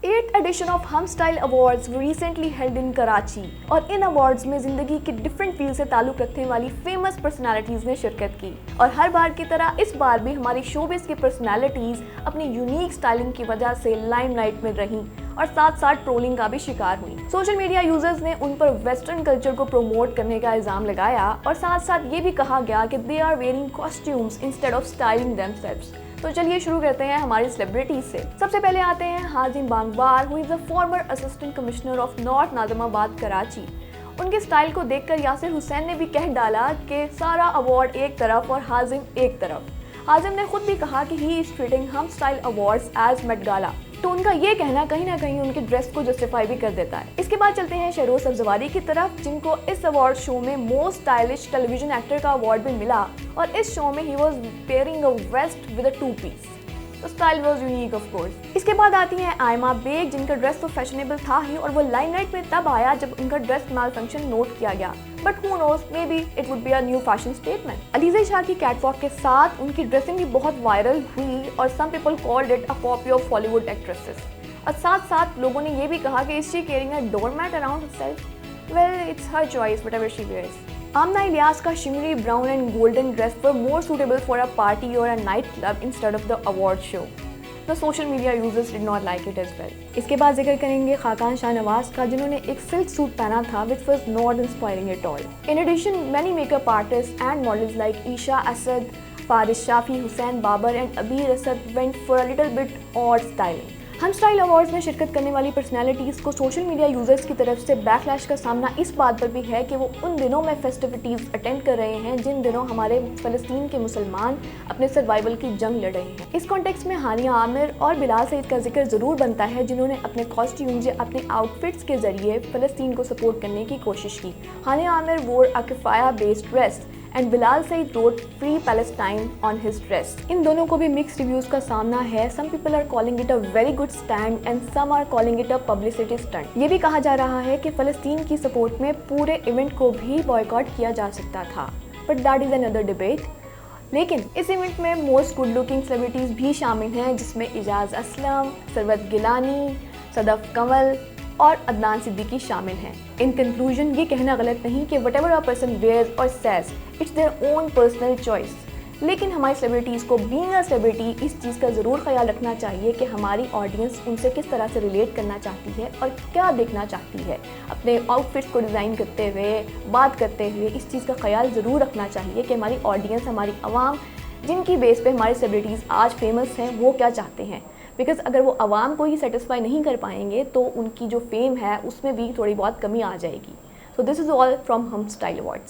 8th edition of हम style awards recently held in Karachi और इन awards में जिंदगी की डिफरेंट फील्ड से ताल्लुक रखने वाली फेमस पर्सनालिटीज ने शिरकत की और हर बार की तरह इस बार भी हमारी शोबिस की पर्सनालिटीज अपनी यूनिक स्टाइलिंग की वजह से लाइमलाइट में रहीं और साथ साथ ट्रोलिंग का भी शिकार हुई। सोशल मीडिया यूजर्स ने उन पर वेस्टर्न कल्चर को प्रमोट करने का इल्जाम लगाया और साथ साथ ये भी कहा गया कि they are wearing costumes instead of styling themselves. तो चलिए शुरू करते हैं हमारी सेलिब्रिटीज से। सबसे पहले आते हैं Hazim Bangwar, who is the former assistant commissioner of north Nazimabad Karachi. उनके स्टाइल को देखकर यासिर हुसैन ने भी कह डाला कि सारा अवार्ड एक तरफ और हाजिम एक तरफ। हाजिम ने खुद भी कहा कि he is treating Hum style awards as Met Gala, तो उनका ये कहना कहीं ना कहीं उनके ड्रेस को जस्टिफाई भी कर देता है। इसके बाद चलते हैं शहरोज सब्जवारी की तरफ, जिनको इस अवार्ड शो में मोस्ट स्टाइलिश टेलीविजन एक्टर का अवार्ड भी मिला और इस शो में ही was wearing a vest with a two piece. तो style was unique of course. इसके बाद आती हैं आयमा बेग, जिनका ड्रेस तो फैशनेबल था ही और वो लाइमलाइट में तब आया जब उनका ड्रेस माल फंक्शन नोट किया गया, but who knows, may be it would be a new fashion statement. Aliza Shah की कैटवॉक के साथ उनकी ड्रेसिंग भी बहुत वायरल हुई और some people called it a copy of Bollywood actresses. और साथ साथ लोगों ने ये भी कहा कि is she carrying a doormat around herself? Well, it's her choice whatever she wears. Aamna Ilyas का shimmery brown and golden dress were more suitable for a party or a night club instead of the award show. The social media users did not like it as well. इसके बाद जिक्र करेंगे खाकान शाहनवाज का, जिन्होंने एक silk suit पहना था which was not inspiring at all. In addition, many makeup artists and models like Isha Asad, Faris Shafi, Hussein Babar and Abir Asad went for a little bit odd styling. हम style awards में शिरकत करने वाली personalities को social media users की तरफ से backlash का सामना इस बात पर भी है कि वो उन दिनों में फेस्टिविटीज़ अटेंड कर रहे हैं जिन दिनों हमारे फ़लस्तीन के मुसलमान अपने सर्वाइवल की जंग लड़ रहे हैं। इस कॉन्टेक्स्ट में हानिया आमिर और बिलाल सईद का जिक्र ज़रूर बनता है, जिन्होंने अपने कॉस्ट्यूम्स या अपने आउटफिट्स के ज़रिए फ़लस्तीन को सपोर्ट करने की कोशिश की। Hania Aamir wore a keffiyeh based dress and Bilal Said wrote Free Palestine on his dress. इन दोनों को भी मिक्स्ड रिव्यूज़ का सामना है। Some people are calling it a very good stand and some are calling it a publicity stunt. ये भी कहा जा रहा है कि फ़लस्तीन की सपोर्ट में पूरे इवेंट को भी बॉयकॉट किया जा सकता था, but that is another debate. लेकिन इस इवेंट में मोस्ट गुड लुकिंग सेलिब्रिटीज़ भी शामिल हैं, जिसमें इजाज़ असलम, सरवत गिलानी, सदफ कंवल और अदनान सिद्दीकी शामिल हैं। इन कंक्लूजन ये कहना गलत नहीं कि whatever a person wears और says it's their own personal choice, लेकिन हमारी सेलिब्रिटीज़ को बीइंग अ सेलिब्रिटी इस चीज़ का ज़रूर ख्याल रखना चाहिए कि हमारी ऑडियंस उनसे किस तरह से रिलेट करना चाहती है और क्या देखना चाहती है। अपने आउटफिट्स को डिज़ाइन करते हुए, बात करते हुए इस चीज़ का ख्याल ज़रूर रखना चाहिए कि हमारी ऑडियंस, हमारी आवाम जिनकी बेस पे हमारी सेलिब्रिटीज़ आज फेमस हैं, वो क्या चाहते हैं। बिकॉज अगर वो आवाम को ही सेटिस्फाई नहीं कर पाएंगे तो उनकी जो फेम है उसमें भी थोड़ी बहुत कमी आ जाएगी। So this is all from हम स्टाइल अवार्ड्स।